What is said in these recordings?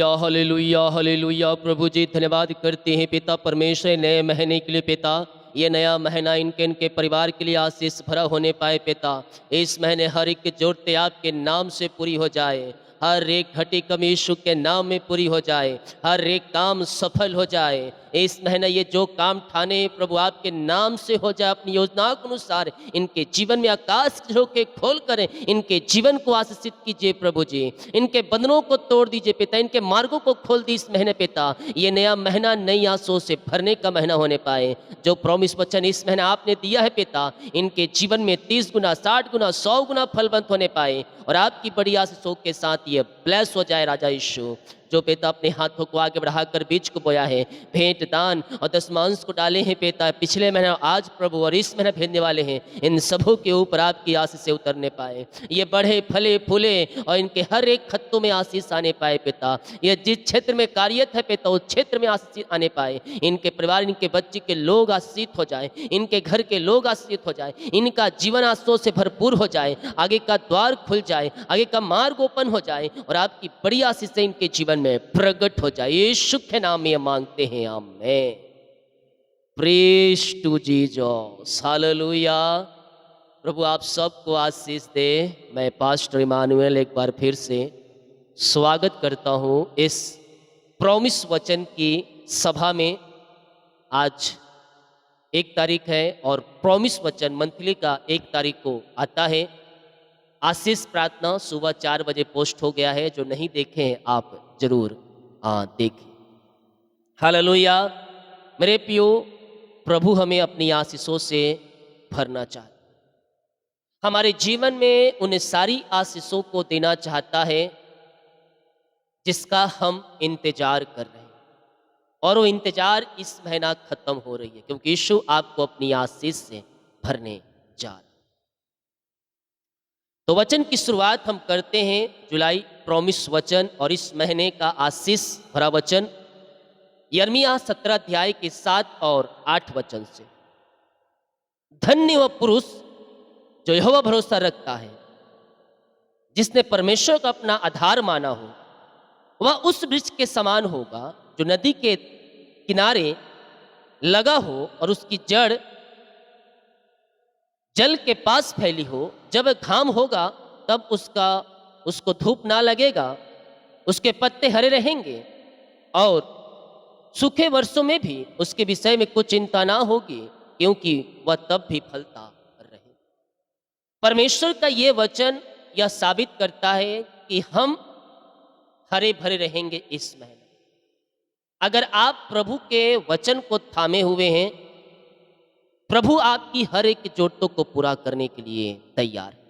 Hallelujah hallelujah. प्रभु जी धन्यवाद करते हैं पिता परमेश्वर नए महीने के लिए पिता। ये नया महीना इनके परिवार के लिए आशीष भरा होने पाए पिता। इस महीने हर एक की जरूरतें आपके नाम से पूरी हो जाए। हर एक घटी कमी यीशु के नाम में पूरी हो जाए। हर एक काम सफल हो जाए। इस महीने ये जो काम ठाने प्रभु आपके नाम से हो जाए। अपनी योजना के अनुसार इनके जीवन में आकाश के झोंके खोल करें। इनके जीवन को आशीषित कीजिए प्रभु जी। इनके बंधनों को तोड़ दीजिए पिता। इनके मार्गों को खोल दी इस महीने पिता। ये नया महीना नई आशों से भरने का महीना होने पाए। जो प्रॉमिस वचन इस महीने आपने दिया है पिता, इनके जीवन में 30 गुना 60 गुना 100 गुना फलवंत होने पाए और आपकी बड़ी आशीषों के साथ ये ब्लेस हो जाए राजा यीशु। जो पिता अपने हाथों को आगे बढ़ाकर बीज को बोया है, भेंट दान और दशमांश को डाले हैं पिता, पिछले महीने आज प्रभु और इस महीने भेजने वाले हैं, इन सबों के ऊपर आपकी आशीष से उतरने पाए। ये बढ़े फले फूले और इनके हर एक खत्तों में आशीष आने पाए पिता। ये जिस क्षेत्र में कार्यरत है पिता, उस क्षेत्र में आशीष आने पाए। इनके परिवार, इनके बच्चे के लोग आशीषित हो जाए। इनके घर के लोग आशीषित हो जाए। इनका जीवन आशीषों से भरपूर हो जाए। आगे का द्वार खुल जाए, आगे का मार्ग ओपन हो जाए और आपकी बड़ी आशीष से इनके जीवन में प्रकट हो जाए। यीशु के नाम में मांगते हैं, आमीन। Praise to Jesus, hallelujah. प्रभु आप सबको आशीष दे। मैं पास्टर इमानुएल एक बार फिर से स्वागत करता हूं इस प्रॉमिस वचन की सभा में। आज 1 तारीख है और प्रॉमिस वचन मंथली का 1 तारीख को आता है। आशीष प्रार्थना सुबह 4 बजे पोस्ट हो गया है। जो नहीं देखे हैं आप जरूर देखें। हालेलुया। मेरे प्रियो, प्रभु हमें अपनी आशीषों से भरना चाहता है। हमारे जीवन में उन सारी आशीषों को देना चाहता है जिसका हम इंतजार कर रहे हैं। और वो इंतजार इस महीना खत्म हो रही है, क्योंकि यीशु आपको अपनी आशीष से भरने जा रहा है। तो वचन की शुरुआत हम करते हैं जुलाई प्रॉमिस वचन और इस महीने का आशीष भरा वचन यिर्मयाह 17 अध्याय के 7 और 8 वचन से। धन्य वह पुरुष जो यहोवा भरोसा रखता है, जिसने परमेश्वर को अपना आधार माना हो। वह उस वृक्ष के समान होगा जो नदी के किनारे लगा हो और उसकी जड़ जल के पास फैली हो। जब घाम होगा तब उसको धूप ना लगेगा, उसके पत्ते हरे रहेंगे और सूखे वर्षों में भी उसके विषय में कुछ चिंता ना होगी, क्योंकि वह तब भी फलता रहे। परमेश्वर का ये वचन यह साबित करता है कि हम हरे भरे रहेंगे इस महीने। अगर आप प्रभु के वचन को थामे हुए हैं, प्रभु आपकी हर एक जरूरतों को पूरा करने के लिए तैयार है।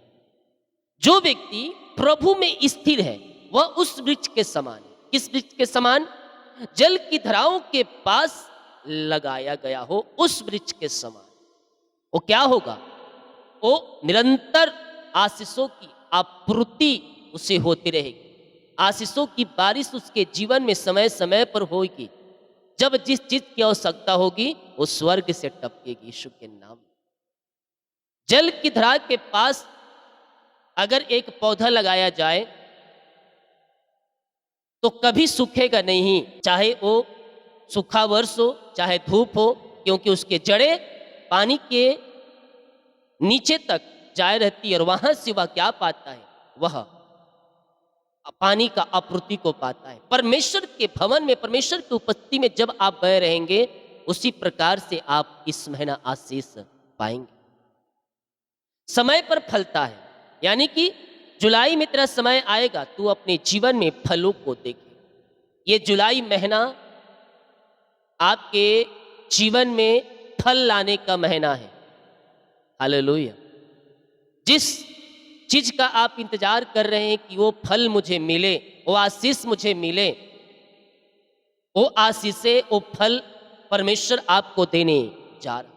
जो व्यक्ति प्रभु में स्थिर है वह उस वृक्ष के समान है। किस वृक्ष के समान? जल की धाराओं के पास लगाया गया हो उस वृक्ष के समान। वो क्या होगा? वो निरंतर आशीषों की आपूर्ति उसे होती रहेगी। आशीषों की बारिश उसके जीवन में समय समय पर होगी। जब जिस चीज की आवश्यकता होगी वो स्वर्ग से टपकेगी यीशु के नाम। जल की धारा के पास अगर एक पौधा लगाया जाए तो कभी सूखेगा नहीं, चाहे वो सूखा वर्ष हो चाहे धूप हो, क्योंकि उसके जड़ें पानी के नीचे तक जाए रहती है और वहां से वह क्या पाता है? वह पानी का आपूर्ति को पाता है। परमेश्वर के भवन में, परमेश्वर की उपस्थिति में जब आप गए रहेंगे, उसी प्रकार से आप इस महीना आशीष पाएंगे। समय पर फलता है, यानी कि जुलाई में तेरा समय आएगा, तू अपने जीवन में फलों को देखे। ये जुलाई महीना आपके जीवन में फल लाने का महीना है। हालेलुया। जिस चीज का आप इंतजार कर रहे हैं कि वो फल मुझे मिले, वो आशीष मुझे मिले, वो आशीषें, वो फल परमेश्वर आपको देने जा रहा।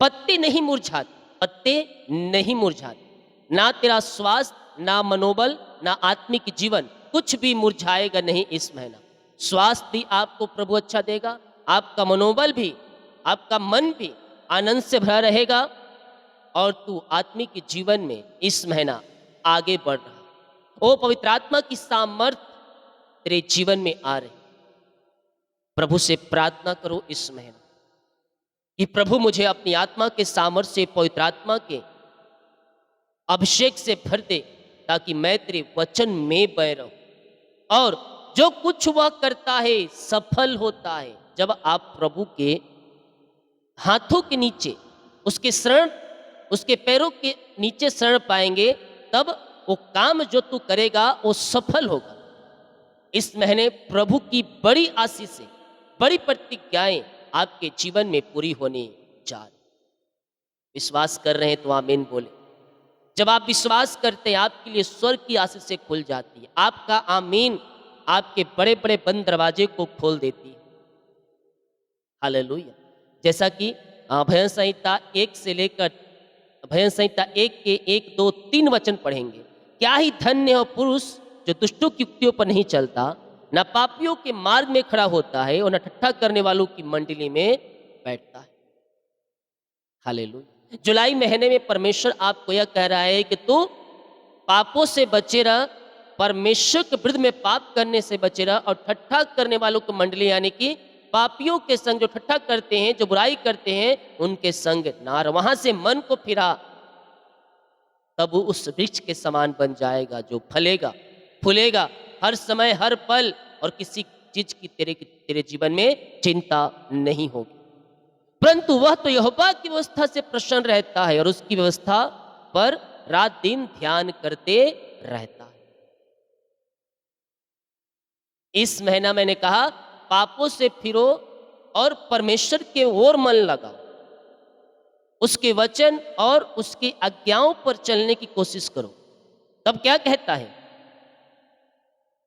पत्ते नहीं मुरझाते, पत्ते नहीं मुरझाते। ना तेरा स्वास्थ्य, ना मनोबल, ना आत्मिक जीवन, कुछ भी मुरझाएगा नहीं इस महीना। स्वास्थ्य भी आपको प्रभु अच्छा देगा, आपका मनोबल भी, आपका मन भी आनंद से भरा रहेगा और तू आत्मिक जीवन में इस महीना आगे बढ़ रहा है। ओ पवित्र आत्मा की सामर्थ तेरे जीवन में आ रही, प्रभु से प्रार्थना करो इस महीने कि प्रभु मुझे अपनी आत्मा के सामर्थ्य से, पवित्र आत्मा के अभिषेक से भर दे, ताकि मैं तेरे वचन में बह रहूं। और जो कुछ वह करता है सफल होता है। जब आप प्रभु के हाथों के नीचे, उसके शरण, उसके पैरों के नीचे शरण पाएंगे, तब वो काम जो तू करेगा वो सफल होगा। इस महीने प्रभु की बड़ी आशीष से, बड़ी प्रतिज्ञाएं आपके जीवन में पूरी होने जा रही। विश्वास कर रहे हैं तो आमीन बोले। जब आप विश्वास करते हैं, आपके लिए स्वर्ग की आशीष से खुल जाती है। आपका आमीन आपके बड़े बड़े बंद दरवाजे को खोल देती है। हालेलुया। जैसा कि भजन संहिता 1 से लेकर भजन संहिता 1 के 1, 2, 3 वचन पढ़ेंगे। क्या ही धन्य हो पुरुष जो दुष्टों की युक्तियों पर नहीं चलता, न पापियों के मार्ग में खड़ा होता है, और न ठट्ठा करने वालों की मंडली में बैठता है। हालेलुया। जुलाई महीने में परमेश्वर आपको यह कह रहा है कि तू पापों से बचे रह, परमेश्वर के विरुद्ध में पाप करने से बचे रह, और ठट्ठा करने वालों की मंडली यानी कि पापियों के संग, जो ठट्ठा करते हैं, जो बुराई करते हैं, उनके संग ना रह। वहां से मन को फिरा, तब वो उस वृक्ष के समान बन जाएगा जो फलेगा, फूलेगा हर समय, हर पल, और किसी चीज की तेरे जीवन में चिंता नहीं होगी। परंतु वह तो यहोवा की व्यवस्था से प्रसन्न रहता है, और उसकी व्यवस्था पर रात दिन ध्यान करते रहता है। इस महीना मैंने कहा, पापों से फिरो और परमेश्वर के ओर मन लगाओ, उसके वचन और उसकी आज्ञाओं पर चलने की कोशिश करो। तब क्या कहता है,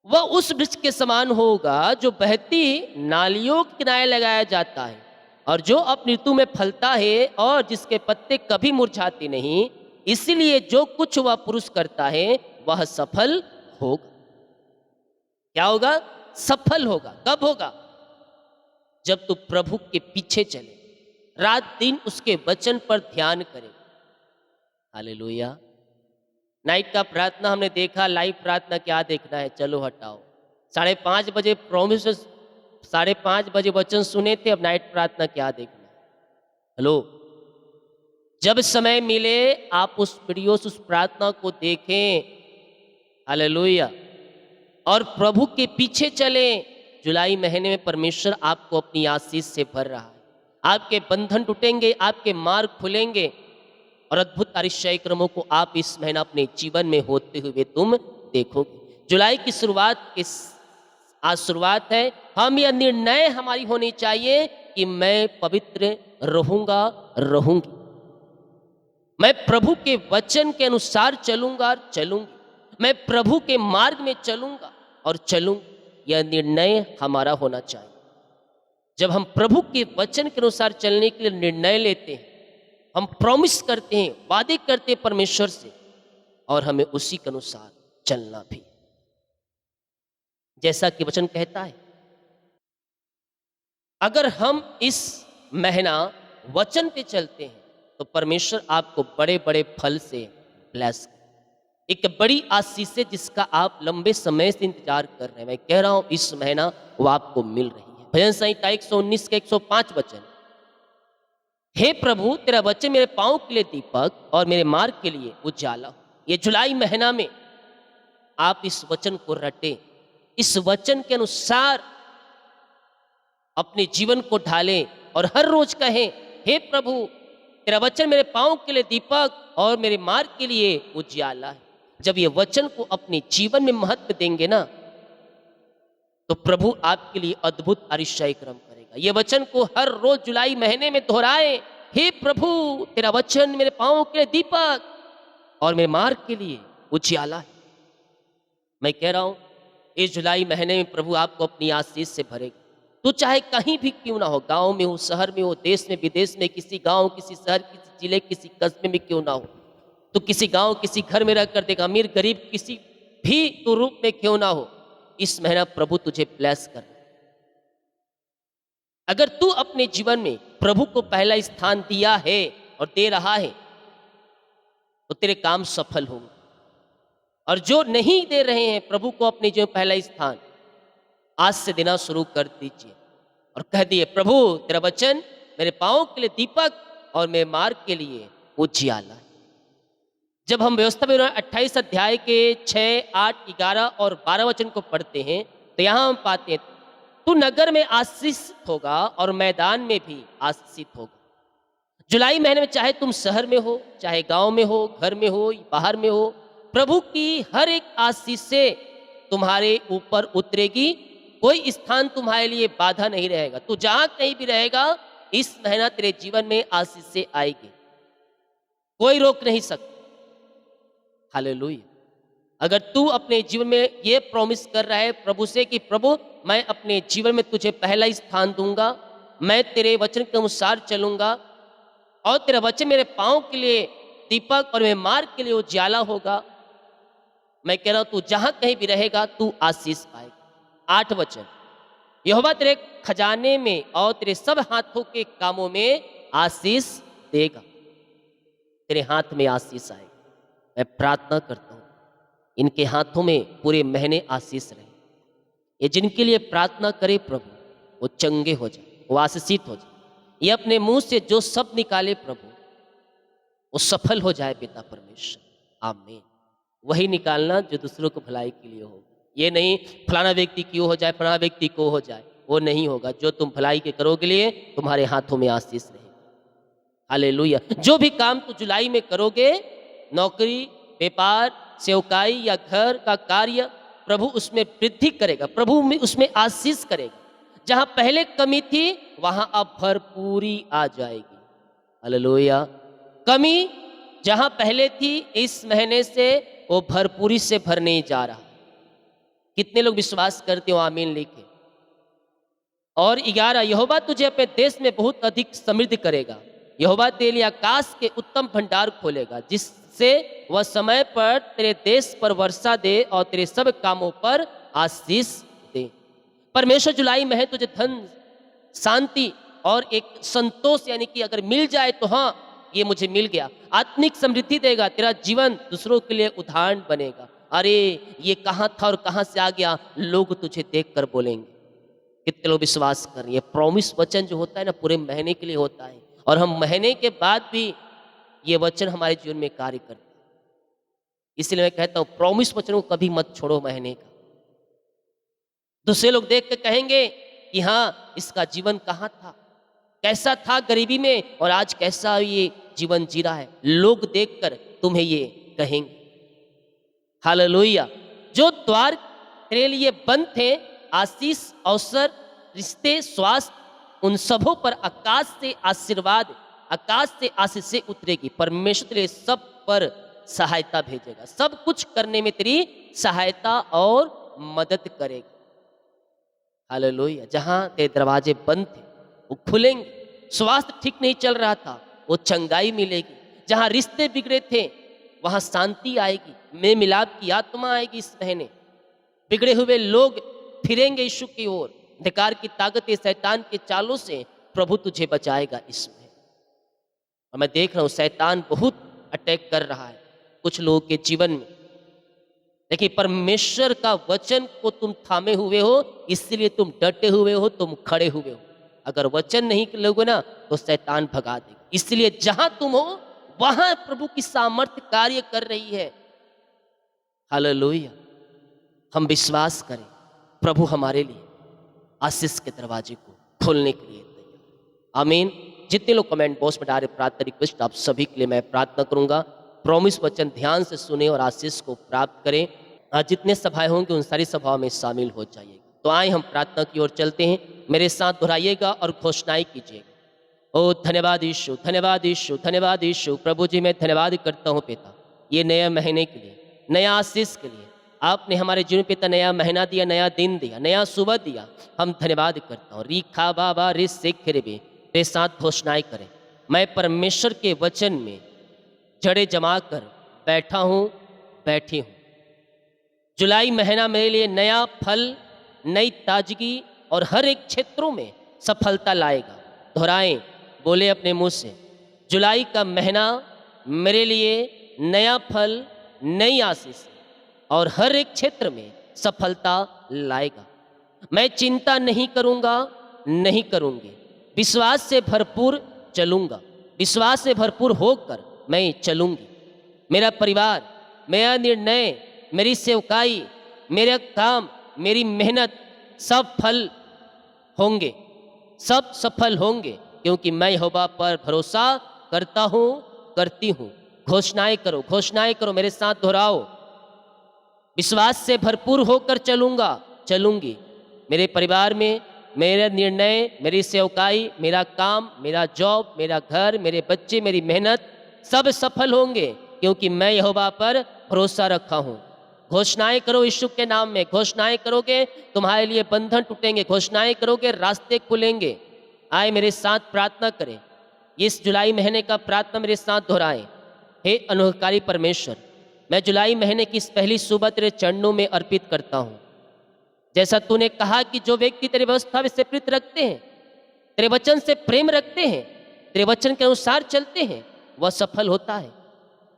वह उस वृक्ष के समान होगा जो बहती नालियों के किनारे लगाया जाता है, और जो अपनी ऋतु में फलता है, और जिसके पत्ते कभी मुरझाते नहीं। इसलिए जो कुछ वह पुरुष करता है वह सफल होगा। क्या होगा? सफल होगा। कब होगा? जब तू प्रभु के पीछे चले, रात दिन उसके वचन पर ध्यान करे। हालेलुया। नाइट का प्रार्थना हमने देखा, लाइव प्रार्थना क्या देखना है, चलो हटाओ। 5:30 बजे प्रॉमिस, 5:30 बजे वचन सुने थे, अब नाइट प्रार्थना क्या देखना है। हेलो, जब समय मिले आप उस वीडियो से, उस प्रार्थना को देखें। हालेलुया। और प्रभु के पीछे चलें। जुलाई महीने में परमेश्वर आपको अपनी आशीष से भर रहा है। आपके बंधन टूटेंगे, आपके मार्ग खुलेंगे, और अद्भुत आश्चर्य क्रमों को आप इस महीना अपने जीवन में होते हुए तुम देखोगे। जुलाई की शुरुआत आज शुरुआत है। हम यह निर्णय हमारी होनी चाहिए कि मैं पवित्र रहूंगा, रहूंगी। मैं प्रभु के वचन के अनुसार चलूंगा, चलूंगी। मैं प्रभु के मार्ग में चलूंगा और चलूंगी। यह निर्णय हमारा होना चाहिए। जब हम प्रभु के वचन के अनुसार चलने के लिए निर्णय लेते हैं, हम प्रॉमिस करते हैं, वादे करते हैं परमेश्वर से, और हमें उसी के अनुसार चलना भी। जैसा कि वचन कहता है, अगर हम इस महीना वचन पे चलते हैं तो परमेश्वर आपको बड़े बड़े फल से ब्लेस करे। एक बड़ी आशीष है जिसका आप लंबे समय से इंतजार कर रहे हैं। मैं कह रहा हूं इस महीना वो आपको मिल रही है। भजन संहिता 119 के 105 वचन, हे प्रभु तेरा वचन मेरे पांव के लिए दीपक और मेरे मार्ग के लिए उजाला हो। ये जुलाई महीना में आप इस वचन को रटें, इस वचन के अनुसार अपने जीवन को ढालें, और हर रोज कहें, हे प्रभु तेरा वचन मेरे पांव के लिए दीपक और मेरे मार्ग के लिए उजाला है। जब ये वचन को अपने जीवन में महत्व देंगे ना, तो प्रभु आपके लिए अद्भुत आश्चर्य क्रम करेगा। ये वचन को हर रोज जुलाई महीने में दोहराएं, हे प्रभु तेरा वचन मेरे पांव के लिए दीपक और मेरे मार्ग के लिए उजाला है। मैं कह रहा हूं इस जुलाई महीने में प्रभु आपको अपनी आशीष से भरेगा। तो चाहे कहीं भी क्यों ना हो, गांव में हो, शहर में हो, देश में, विदेश में, किसी गांव, किसी शहर, किसी जिले, किसी कस्बे में क्यों ना हो, तो किसी गांव, किसी घर में रहकर देगा, अमीर गरीब किसी भी तो रूप में क्यों ना हो, इस महीना प्रभु तुझे ब्लेस कर। अगर तू अपने जीवन में प्रभु को पहला स्थान दिया है और दे रहा है, तो तेरे काम सफल होंगे। और जो नहीं दे रहे हैं प्रभु को अपने जीवन में पहला स्थान, आज से देना शुरू कर दीजिए और कह दिए, प्रभु तेरा वचन मेरे पाँव के लिए दीपक और मेरे मार्ग के लिए उजियाला है। जब हम व्यवस्था विवरण 28 अध्याय के 6, 8, 11 और 12 वचन को पढ़ते हैं तो यहाँ हम पाते हैं, तू नगर में आशीषित होगा और मैदान में भी आशीषित होगा। जुलाई महीने में चाहे तुम शहर में हो, चाहे गांव में हो, घर में हो, बाहर में हो, प्रभु की हर एक आशीष से तुम्हारे ऊपर उतरेगी। कोई स्थान तुम्हारे लिए बाधा नहीं रहेगा। तू जहां कहीं भी रहेगा, इस महीना तेरे जीवन में आशीष से आएगी, कोई रोक नहीं सकता। हालेलुया। अगर तू अपने जीवन में ये प्रॉमिस कर रहा है प्रभु से कि प्रभु मैं अपने जीवन में तुझे पहला स्थान दूंगा, मैं तेरे वचन के अनुसार चलूंगा और तेरा वचन मेरे पाँव के लिए दीपक और मेरे मार्ग के लिए उजाला होगा, मैं कह रहा हूं तू जहां कहीं भी रहेगा तू आशीष पाएगा। 8 वचन, यहोवा तेरे खजाने में और तेरे सब हाथों के कामों में आशीष देगा। तेरे हाथ में आशीष आएगा। मैं प्रार्थना करता हूं इनके हाथों में पूरे महीने आशीष रहे। ये जिनके लिए प्रार्थना करे प्रभु वो चंगे हो जाए, वो आशीषित हो जाए। ये अपने मुंह से जो शब्द निकाले प्रभु वो सफल हो जाए पिता परमेश्वर। आमीन। वही निकालना जो दूसरों को भलाई के लिए हो। ये नहीं फलाना व्यक्ति क्यों हो जाए, फलाना व्यक्ति को हो जाए, वो नहीं होगा। जो तुम भलाई के करोगे लिए तुम्हारे हाथों में आशीष रहे। हालेलुया। जो भी काम तुम जुलाई में करोगे, नौकरी, व्यापार, सेवकाई या घर का कार्य, प्रभु उसमें वृद्धि करेगा, प्रभु उसमें आशीष करेगा। जहां पहले कमी थी वहां अब भरपूरी आ जाएगी। हालेलुया। कमी जहां पहले थी इस महीने से वो भरपूरी से भरने जा रहा। कितने लोग विश्वास करते हो? आमीन लिखे। और 11, यहोवा तुझे अपने देश में बहुत अधिक समृद्ध करेगा। यहोवा तेरे लिए आकाश के उत्तम भंडार खोलेगा, जिससे वह समय पर तेरे देश पर वर्षा दे और तेरे सब कामों पर आशीष दे। परमेश्वर जुलाई में है तुझे धन, शांति और एक संतोष, यानी कि अगर मिल जाए तो हाँ ये मुझे मिल गया, आत्मिक समृद्धि देगा। तेरा जीवन दूसरों के लिए उदाहरण बनेगा। अरे ये कहाँ था और कहाँ से आ गया, लोग तुझे देखकर बोलेंगे। कितने लोग विश्वास कर रहे हैं? प्रॉमिस वचन जो होता है ना पूरे महीने के लिए होता है, और हम महीने के बाद भी ये वचन हमारे जीवन में कार्य करते हैं। इसलिए मैं कहता हूं प्रॉमिस वचन को कभी मत छोड़ो महीने का। दूसरे लोग देख के कहेंगे कि हाँ इसका जीवन कहाँ था, कैसा था गरीबी में और आज कैसा ये जीवन जी रहा है। लोग देखकर तुम्हें ये कहेंगे। हालेलुया। जो द्वार तेरे लिए बंद थे, आशीष, अवसर, रिश्ते, स्वास्थ्य, उन सबों पर आकाश से आशीर्वाद, आकाश से आशीष से उतरेगी। परमेश्वर तेरे सब पर सहायता भेजेगा, सब कुछ करने में तेरी सहायता और मदद करेगा। हालेलुया। जहां तेरे दरवाजे बंद थे वो खुलेंगे। स्वास्थ्य ठीक नहीं चल रहा था वो चंगाई मिलेगी। जहां रिश्ते बिगड़े थे वहां शांति आएगी, मेल मिलाप की आत्मा आएगी। इस महीने बिगड़े हुए लोग फिरेंगे यीशु की ओर। अंधकार की ताकत शैतान के चालों से प्रभु तुझे बचाएगा इसमें। और मैं देख रहा हूं शैतान बहुत अटैक कर रहा है कुछ लोगों के जीवन में, लेकिन परमेश्वर का वचन को तुम थामे हुए हो, इसलिए तुम डटे हुए हो, तुम खड़े हुए हो। अगर वचन नहीं लोगे ना तो शैतान भगा देगा। इसलिए जहां तुम हो वहां प्रभु की सामर्थ्य कार्य कर रही है। हालेलुया। हम विश्वास करें प्रभु हमारे लिए आशीष के दरवाजे को खोलने के लिए तैयार। आमीन। जितने लोग कमेंट बॉक्स में डाले प्रार्थना रिक्वेस्ट, आप सभी के लिए मैं प्रार्थना करूंगा प्रॉमिस वचन ध्यान से सुने और आशीष को प्राप्त करें। आज जितने सभाएं होंगे उन सारी सभाओं में शामिल हो जाइएगा। तो आए हम प्रार्थना की ओर चलते हैं। मेरे साथ दोहराइएगा और घोषणाएं कीजिएगा। ओ धन्यवाद यीशु, धन्यवाद यीशु, धन्यवाद यीशु। प्रभु जी मैं धन्यवाद करता हूँ पिता, ये नए महीने के लिए, नया आशीष के लिए। आपने हमारे जीवन पिता नया महीना दिया, नया दिन दिया, नया सुबह दिया। हम धन्यवाद करता हूँ। रीखा बाबा रे शेख रे मेरे साथ घोषणाएं करें। मैं परमेश्वर के वचन में जड़े जमा कर बैठा हूँ, बैठी हूँ। जुलाई महीना मेरे लिए नया फल, नई ताजगी और हर एक क्षेत्रों में सफलता लाएगा। दोहराएं, बोले अपने मुंह से, जुलाई का महीना मेरे लिए नया फल, नई आशीष और हर एक क्षेत्र में सफलता लाएगा। मैं चिंता नहीं करूँगा, नहीं करूँगी। विश्वास से भरपूर चलूँगा, विश्वास से भरपूर होकर मैं चलूँगी। मेरा परिवार, मेरा निर्णय, मेरी सेवकाई, मेरा काम, मेरी मेहनत सब फल होंगे, सब सफल होंगे, क्योंकि मैं यहोवा पर भरोसा करता हूँ, करती हूँ। घोषणाएं करो, मेरे साथ दोहराओ। विश्वास से भरपूर होकर चलूँगा, चलूँगी। मेरे परिवार में मेरा निर्णय, मेरी सेवकाई, मेरा काम, मेरा जॉब, मेरा घर, मेरे बच्चे, मेरी मेहनत सब सफल होंगे, क्योंकि मैं यहोवा पर भरोसा रखा हूँ। घोषणाएं करो यीशु के नाम में। घोषणाएं करोगे तुम्हारे लिए बंधन टूटेंगे, घोषणाएं करोगे रास्ते खुलेंगे। आए मेरे साथ प्रार्थना करें, इस जुलाई महीने का प्रार्थना मेरे साथ दोहराएं। हे अनुग्रहकारी परमेश्वर, मैं जुलाई महीने की इस पहली सुबह तेरे चरणों में अर्पित करता हूँ। जैसा तूने कहा कि जो व्यक्ति तेरी व्यवस्था से प्रीत रखते हैं, तेरे वचन से प्रेम रखते हैं, तेरे वचन के अनुसार चलते हैं, वह सफल होता है।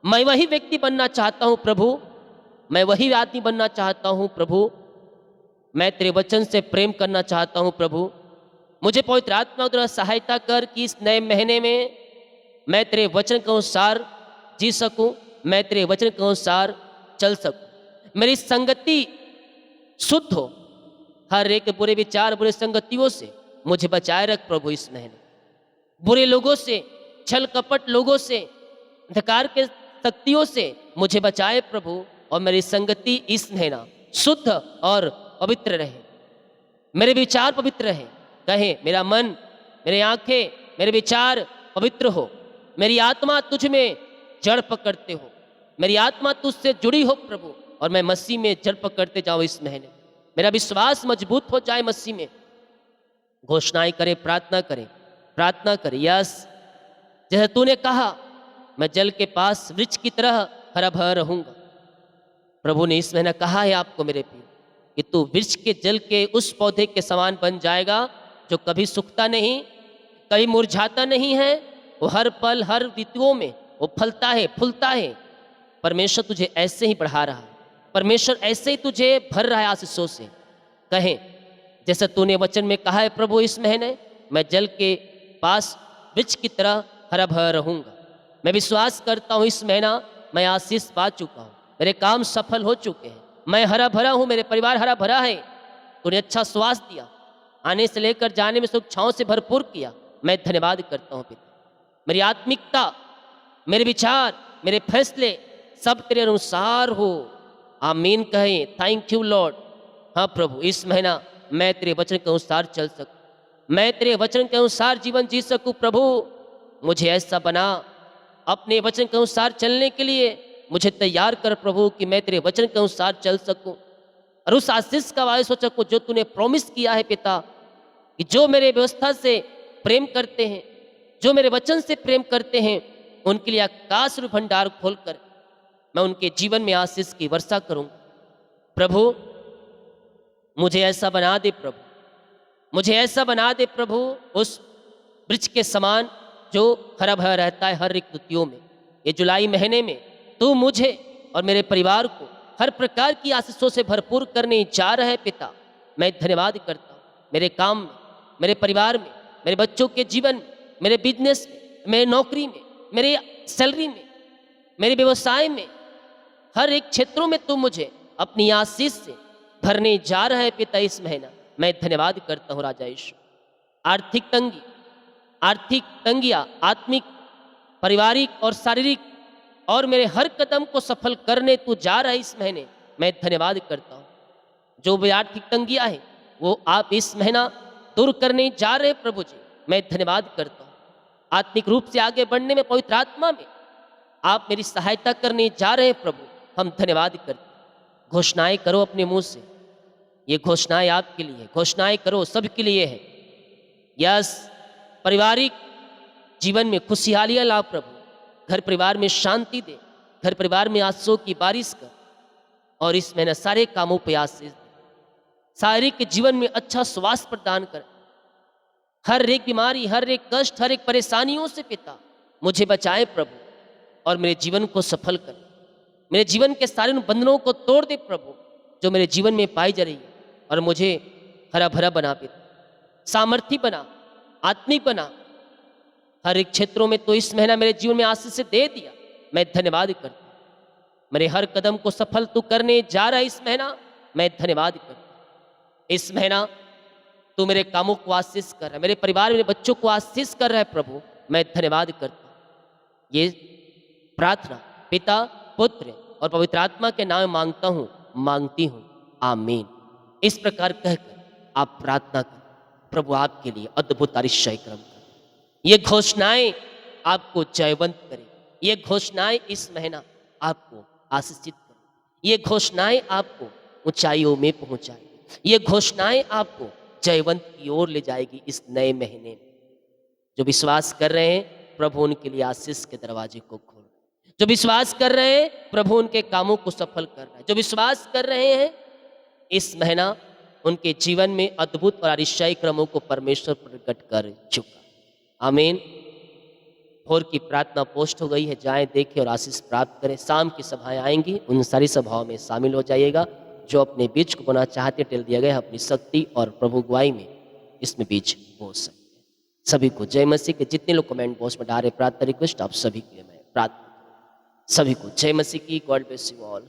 मैं वही व्यक्ति बनना चाहता हूँ प्रभु, मैं वही आदमी बनना चाहता हूँ प्रभु। मैं तेरे वचन से प्रेम करना चाहता हूँ प्रभु। मुझे पवित्र आत्मा द्वारा सहायता कर कि इस नए महीने में मैं तेरे वचन के अनुसार जी सकूं, मैं तेरे वचन के अनुसार चल सकूं। मेरी संगति शुद्ध हो, हर एक बुरे विचार, बुरे संगतियों से मुझे बचाए रख प्रभु। इस महीने बुरे लोगों से, छल कपट लोगों से, अंधकार के शक्तियों से मुझे बचाए प्रभु, और मेरी संगति इस महीना शुद्ध और पवित्र रहे। मेरे विचार पवित्र रहे। कहे मेरा मन, मेरे आंखें, मेरे विचार पवित्र हो। मेरी आत्मा तुझ में जड़ पकड़ते हो, मेरी आत्मा तुझसे जुड़ी हो प्रभु, और मैं मसीह में जड़ पकड़ते जाऊं। इस महीने मेरा विश्वास मजबूत हो जाए मसीह में। घोषणाएं करें, प्रार्थना करें, प्रार्थना करें। यस, जैसे तूने कहा मैं जल के पास वृक्ष की तरह हरा भरा रहूंगा। प्रभु ने इस महीना कहा है आपको मेरे प्रिय कि तू वृक्ष के जल के उस पौधे के समान बन जाएगा जो कभी सूखता नहीं, कभी मुरझाता नहीं है। वो हर पल, हर ऋतुओं में वो फलता है, फूलता है। परमेश्वर तुझे ऐसे ही बढ़ा रहा है, परमेश्वर ऐसे ही तुझे भर रहा है आशीषों से। कहें जैसा तूने वचन में कहा है प्रभु, इस महीने मैं जल के पास वृक्ष की तरह हरा भरा रहूंगा। मैं विश्वास करता हूँ इस महीना मैं आशीष पा चुका हूँ, मेरे काम सफल हो चुके हैं, मैं हरा भरा हूँ, मेरे परिवार हरा भरा है। तूने अच्छा श्वास दिया, आने से लेकर जाने में सुख छाँव से भरपूर किया। मैं धन्यवाद करता हूँ पिता। मेरी आत्मिकता, मेरे विचार, मेरे फैसले सब तेरे अनुसार हो। आमीन कहें। Thank you Lord. हाँ प्रभु, इस महीना मैं तेरे वचन के अनुसार चल सकूँ, मैं तेरे वचन के अनुसार जीवन जी सकूँ। प्रभु मुझे ऐसा बना, अपने वचन के अनुसार चलने के लिए मुझे तैयार कर प्रभु, कि मैं तेरे वचन के अनुसार चल सकूं और उस आशीष का वायस हो सकूं जो तूने प्रॉमिस किया है पिता, कि जो मेरे व्यवस्था से प्रेम करते हैं, जो मेरे वचन से प्रेम करते हैं, उनके लिए आकाश रूपी भंडार खोलकर मैं उनके जीवन में आशीष की वर्षा करूं। प्रभु मुझे ऐसा बना दे प्रभु, मुझे ऐसा बना दे प्रभु, उस वृक्ष के समान जो हरा भरा रहता है हर एक ऋतुओं में। ये जुलाई महीने में तू मुझे और मेरे परिवार को हर प्रकार की आशीषों से भरपूर करने जा रहा है पिता। मैं धन्यवाद करता हूँ। मेरे काम में, मेरे परिवार में, मेरे बच्चों के जीवन में, मेरे बिजनेस में, मेरे नौकरी में, मेरे सैलरी में, मेरे व्यवसाय में, हर एक क्षेत्रों में तू मुझे अपनी आशीष से भरने जा रहा है पिता। इस महीना मैं धन्यवाद करता हूँ राजा यीशु। आर्थिक तंगियाँ, आत्मिक, पारिवारिक और शारीरिक और मेरे हर कदम को सफल करने तू जा रहा है इस महीने। मैं धन्यवाद करता हूँ। जो भी आर्थिक तंगियाँ हैं वो आप इस महीना दूर करने जा रहे हैं प्रभु जी। मैं धन्यवाद करता हूँ। आत्मिक रूप से आगे बढ़ने में पवित्र आत्मा में आप मेरी सहायता करने जा रहे हैं प्रभु। हम धन्यवाद करते हैं। घोषणाएं करो अपने मुंह से, ये घोषणाएं आपके लिए, घोषणाएं करो सबके लिए है। यस, पारिवारिक जीवन में खुशहालियाँ ला प्रभु, घर परिवार में शांति दे, घर परिवार में आंसुओं की बारिश कर, और इस महीने सारे कामों पे आशीष दे। शारीरिक जीवन में अच्छा स्वास्थ्य प्रदान कर। हर एक बीमारी, हर एक कष्ट, हर एक परेशानियों से पिता मुझे बचाए प्रभु, और मेरे जीवन को सफल कर। मेरे जीवन के सारे उन बंधनों को तोड़ दे प्रभु जो मेरे जीवन में पाई जा रही है, और मुझे हरा भरा बना पिता, सामर्थी बना, आत्मिक बना। हर एक क्षेत्रों में तो इस महीना मेरे जीवन में आशीष से दे दिया। मैं धन्यवाद करता हूँ। मेरे हर कदम को सफल तू करने जा रहा है इस महीना, मैं धन्यवाद करता हूँ। इस महीना तू मेरे कामों को आशीष कर रहा है, मेरे परिवार मेरे बच्चों को आशीष कर रहा है प्रभु, मैं धन्यवाद करता हूँ। ये प्रार्थना पिता, पुत्र और पवित्र आत्मा के नाम में मांगता हूँ, मांगती हूँ, आमीन। इस प्रकार कहकर आप प्रार्थना करें, प्रभु आपके लिए अद्भुत आशीषय क्रम करें। ये घोषणाएं आपको जयवंत करें, ये घोषणाएं इस महीना आपको आशीषित करें, ये घोषणाएं आपको ऊंचाइयों में पहुंचाएगी, ये घोषणाएं आपको जयवंत की ओर ले जाएगी इस नए महीने में। जो विश्वास कर रहे हैं प्रभु उनके लिए आशीष के दरवाजे को खोल रहा है। जो विश्वास कर रहे हैं प्रभु उनके कामों को सफल कर रहा है। जो विश्वास कर रहे हैं इस महीना उनके जीवन में अद्भुत और आशीषाई क्रमों को परमेश्वर प्रकट कर चुका। आमीन। भोर की प्रार्थना पोस्ट हो गई है, जाएं देखें और आशीष प्राप्त करें। शाम की सभाएं आएंगी, उन सारी सभाओं में शामिल हो जाइएगा। जो अपने बीज को बोना चाहते टेल दिया गया है, अपनी शक्ति और प्रभु गुआई में इसमें बीज बो सकते हैं। सभी को जय मसीह के। जितने लोग कमेंट बॉक्स में डाल रहे प्रार्थना रिक्वेस्ट, आप सभी के लिए मैं प्रार्थना, सभी को जय मसीह की। God bless you all.